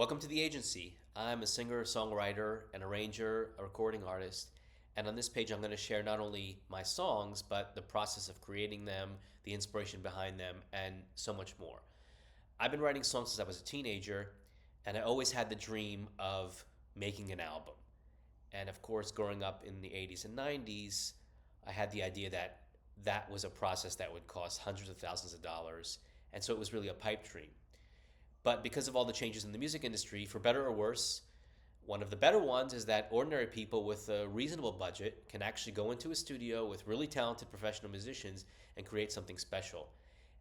Welcome to the agency. I'm a singer, songwriter, an arranger, a recording artist. And on this page, I'm going to share not only my songs, but the process of creating them, the inspiration behind them, and so much more. I've been writing songs since I was a teenager, and I always had the dream of making an album. And of course, growing up in the 80s and 90s, I had the idea that that was a process that would cost hundreds of thousands of dollars. And so it was really a pipe dream. But because of all the changes in the music industry, for better or worse, one of the better ones is that ordinary people with a reasonable budget can actually go into a studio with really talented professional musicians and create something special.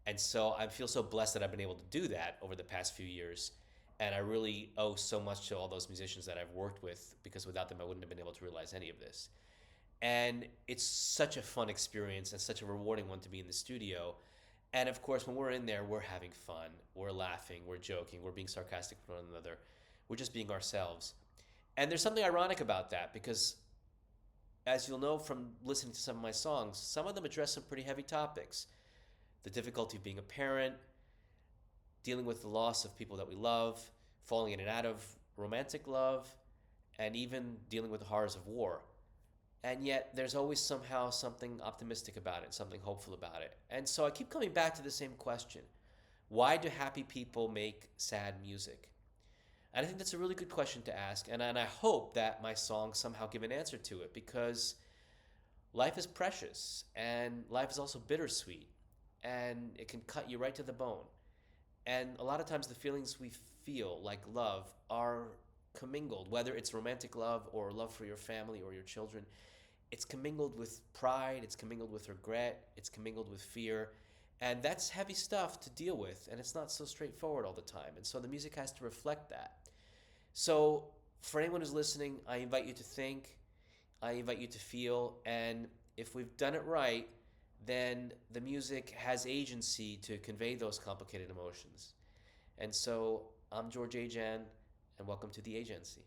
And so I feel so blessed that I've been able to do that over the past few years. And I really owe so much to all those musicians that I've worked with because without them, I wouldn't have been able to realize any of this. And it's such a fun experience and such a rewarding one to be in the studio. And of course, when we're in there, we're having fun, we're laughing, we're joking, we're being sarcastic with one another, we're just being ourselves. And there's something ironic about that because, as you'll know from listening to some of my songs, some of them address some pretty heavy topics: the difficulty of being a parent, dealing with the loss of people that we love, falling in and out of romantic love, and even dealing with the horrors of war. And yet there's always somehow something optimistic about it, something hopeful about it. And so I keep coming back to the same question: why do happy people make sad music? And I think that's a really good question to ask, and I hope that my songs somehow give an answer to it, because life is precious and life is also bittersweet, and it can cut you right to the bone. And a lot of times the feelings we feel, like love, are commingled, whether it's romantic love or love for your family or your children. It's commingled with pride, it's commingled with regret, it's commingled with fear. And that's heavy stuff to deal with, and it's not so straightforward all the time. And so the music has to reflect that. So, for anyone who's listening, I invite you to think, I invite you to feel, and if we've done it right, then the music has agency to convey those complicated emotions. And so, I'm George Ajan, and welcome to the agency.